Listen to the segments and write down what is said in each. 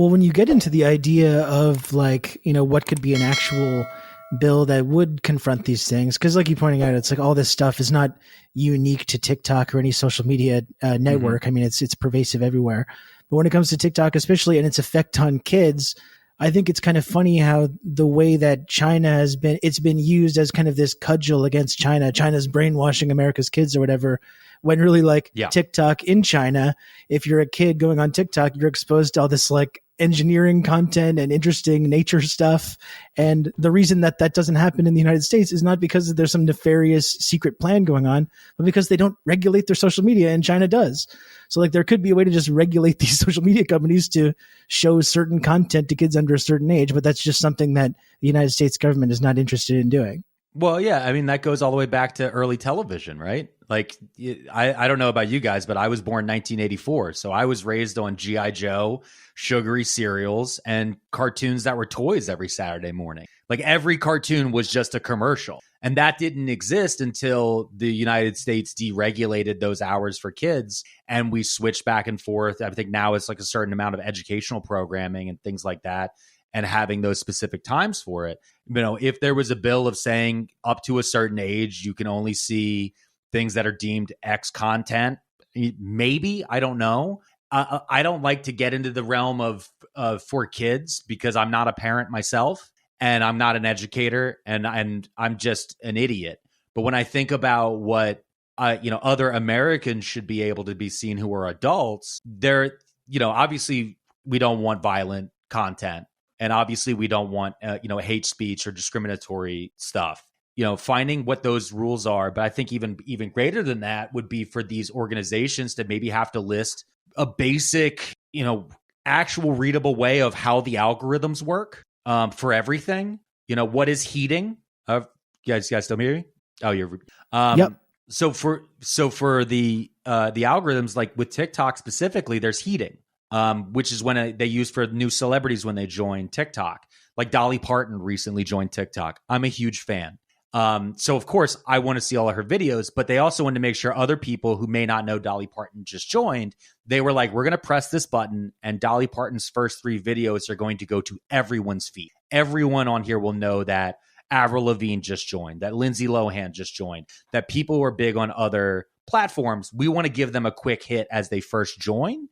Well, when you get into the idea of like, what could be an actual bill that would confront these things, because like you pointing out, it's like all this stuff is not unique to TikTok or any social media network. I mean, it's pervasive everywhere. But when it comes to TikTok, especially, and its effect on kids, I think it's kind of funny how the way that China it's been used as kind of this cudgel against China. China's brainwashing America's kids or whatever, when really like TikTok in China, if you're a kid going on TikTok, you're exposed to all this like engineering content and interesting nature stuff. And the reason that doesn't happen in the United States is not because there's some nefarious secret plan going on, but because they don't regulate their social media and China does. So like there could be a way to just regulate these social media companies to show certain content to kids under a certain age, but that's just something that the United States government is not interested in doing. Well, yeah, I mean, that goes all the way back to early television, right? Like, I don't know about you guys, but I was born 1984. So I was raised on G.I. Joe, sugary cereals, and cartoons that were toys every Saturday morning. Like every cartoon was just a commercial. And that didn't exist until the United States deregulated those hours for kids. And we switched back and forth. I think now it's like a certain amount of educational programming and things like that, and having those specific times for it. If there was a bill of saying up to a certain age, you can only see things that are deemed X content, maybe, I don't know. I don't like to get into the realm of for kids because I'm not a parent myself and I'm not an educator and I'm just an idiot. But when I think about what other Americans should be able to be seen who are adults, they're, obviously we don't want violent content. And obviously we don't want, hate speech or discriminatory stuff, finding what those rules are. But I think even greater than that would be for these organizations to maybe have to list a basic, actual readable way of how the algorithms work for everything. What is heating? You guys still hear me? Oh, you're yep. So for the algorithms, like with TikTok specifically, there's heating. Which is when they use for new celebrities when they join TikTok. Like Dolly Parton recently joined TikTok. I'm a huge fan. So of course I want to see all of her videos, but they also wanted to make sure other people who may not know Dolly Parton just joined, they were like, we're going to press this button and Dolly Parton's first 3 videos are going to go to everyone's feed. Everyone on here will know that Avril Lavigne just joined, that Lindsay Lohan just joined, that people who are big on other platforms, we want to give them a quick hit as they first join.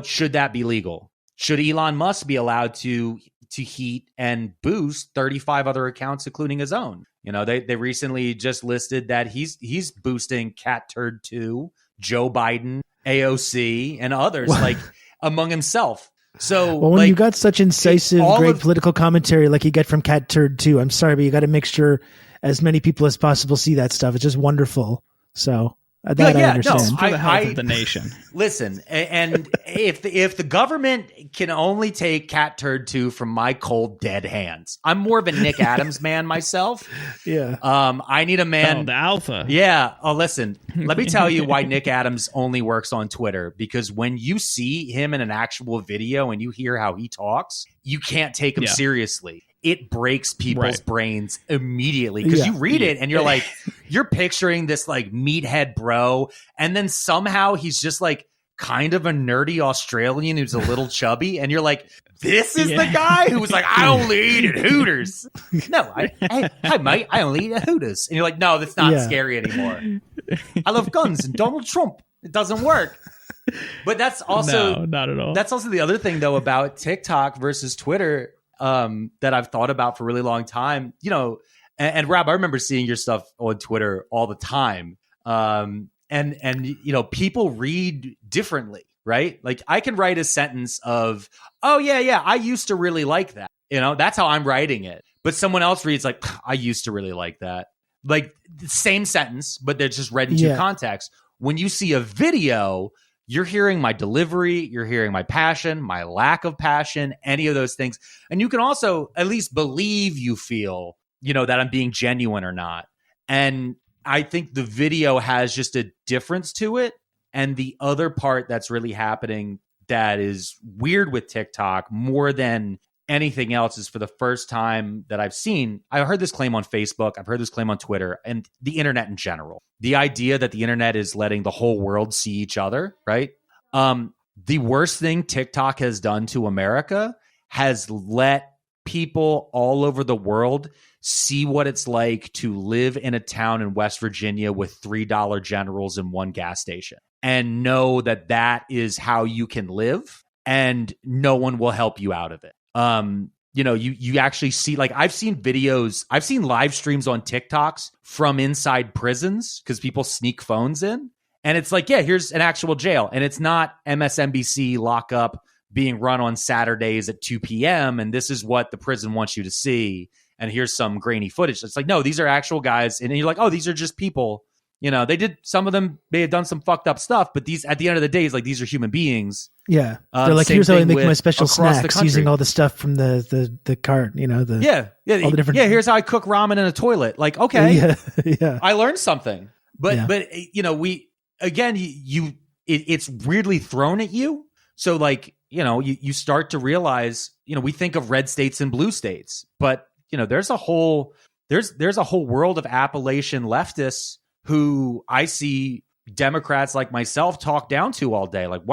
Should that be legal? Should Elon Musk be allowed to heat and boost 35 other accounts, including his own? They recently just listed that he's boosting Cat Turd 2, Joe Biden, AOC, and others like among himself. So when you got such incisive, great political commentary like you get from Cat Turd 2, I'm sorry, but you got to make sure as many people as possible see that stuff. It's just wonderful. So. I understand. No, for the health of the nation. Listen, and if the government can only take Cat Turd 2 from my cold dead hands, I'm more of a Nick Adams man myself. Yeah. I need a man. Oh, the alpha. Yeah. Oh, listen. Let me tell you why Nick Adams only works on Twitter. Because when you see him in an actual video and you hear how he talks, you can't take him seriously. It breaks people's brains immediately because you read it and you're like, you're picturing this like meathead bro. And then somehow he's just like kind of a nerdy Australian who's a little chubby. And you're like, this is the guy who was like, I only eat at Hooters. No, hi, mate, I only eat at Hooters. And you're like, no, that's not scary anymore. I love guns and Donald Trump. It doesn't work. But that's also no, not at all. That's also the other thing, though, about TikTok versus Twitter. That I've thought about for a really long time, and Rob, I remember seeing your stuff on Twitter all the time. And people read differently, right? Like I can write a sentence of, oh yeah, I used to really like that. That's how I'm writing it. But someone else reads like, I used to really like that. Like the same sentence, but they're just read in two contexts. When you see a video, you're hearing my delivery, you're hearing my passion, my lack of passion, any of those things. And you can also at least believe you feel, that I'm being genuine or not. And I think the video has just a difference to it. And the other part that's really happening that is weird with TikTok more than anything else is for the first time that I've seen, I heard this claim on Facebook, I've heard this claim on Twitter, and the internet in general. The idea that the internet is letting the whole world see each other, right? the worst thing TikTok has done to America has let people all over the world see what it's like to live in a town in West Virginia with $3 Generals and one gas station, and know that that is how you can live, and no one will help you out of it. You actually see, like, I've seen live streams on TikToks from inside prisons because people sneak phones in. And it's like, yeah, here's an actual jail. And it's not MSNBC lockup being run on Saturdays at 2 p.m. And this is what the prison wants you to see. And here's some grainy footage. It's like, no, these are actual guys. And you're like, oh, these are just people. Some of them may have done some fucked up stuff, but these, at the end of the day, is like, these are human beings. Yeah. They're like, here's how I make my special snacks using all the stuff from the cart, all the different. Yeah. Here's how I cook ramen in a toilet. Like, okay. Yeah. I learned something, but it's weirdly thrown at you. So like, you start to realize, we think of red states and blue states, but there's a whole world of Appalachian leftists who I see Democrats like myself talk down to all day. Like,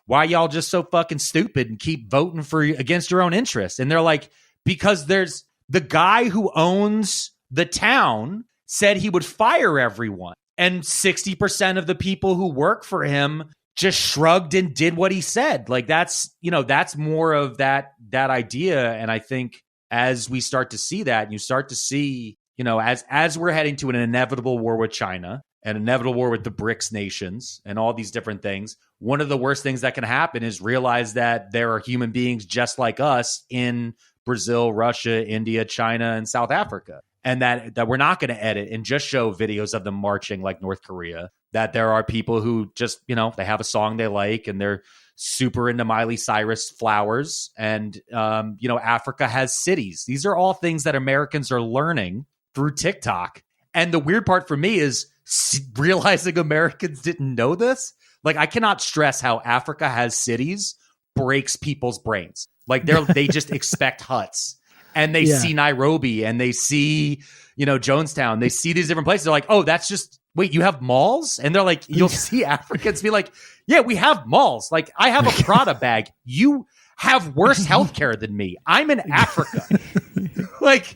why y'all just so fucking stupid and keep voting against your own interests? And they're like, because there's the guy who owns the town said he would fire everyone. And 60% of the people who work for him just shrugged and did what he said. Like, that's more of that idea. And I think as we start to see that, and you start to see, as we're heading to an inevitable war with China, an inevitable war with the BRICS nations and all these different things, one of the worst things that can happen is realize that there are human beings just like us in Brazil, Russia, India, China, and South Africa. And that we're not going to edit and just show videos of them marching like North Korea. That there are people who just, they have a song they like and they're super into Miley Cyrus flowers. And, Africa has cities. These are all things that Americans are learning through TikTok. And the weird part for me is realizing Americans didn't know this. Like, I cannot stress how Africa has cities breaks people's brains. Like, they just expect huts. And they see Nairobi and they see, Jonestown. They see these different places. They're like, oh, that's just, wait, you have malls? And they're like, you'll see Africans be like, yeah, we have malls. Like, I have a Prada bag. You have worse healthcare than me. I'm in Africa. Like,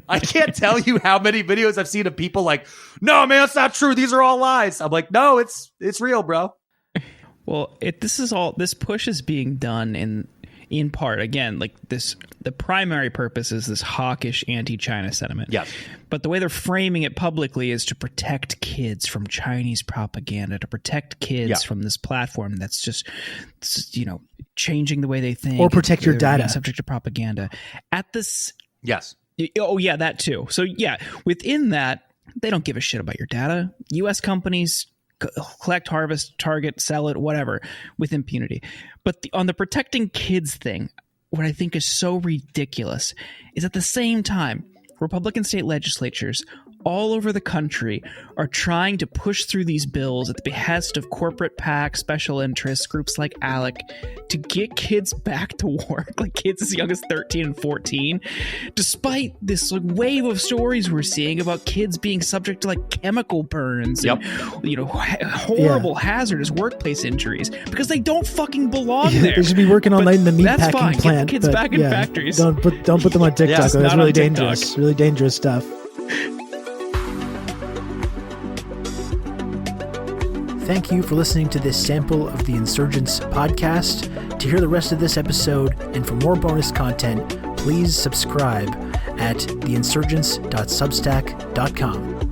I can't tell you how many videos I've seen of people like, no, man, it's not true. These are all lies. I'm like, no, it's real, bro. Well, this push is being done in part, again, like this, the primary purpose is this hawkish anti-China sentiment. Yes. But the way they're framing it publicly is to protect kids from Chinese propaganda, to protect kids from this platform that's just, changing the way they think. Or protect your data. Subject to propaganda. At this... Yes. Oh, yeah, that too. So, yeah, within that, they don't give a shit about your data. U.S. companies collect, harvest, target, sell it, whatever, with impunity. But on the protecting kids thing, what I think is so ridiculous is at the same time, Republican state legislatures all over the country are trying to push through these bills at the behest of corporate PAC, special interests, groups like ALEC, to get kids back to work, like kids as young as 13 and 14, despite this wave of stories we're seeing about kids being subject to like chemical burns and horrible hazardous workplace injuries because they don't fucking belong there. They should be working all night in the meat packing plant. Get the kids back in factories. Don't put them on TikTok. That's really dangerous. Really dangerous stuff. Thank you for listening to this sample of the Insurgents podcast. To hear the rest of this episode and for more bonus content, please subscribe at theinsurgents.substack.com.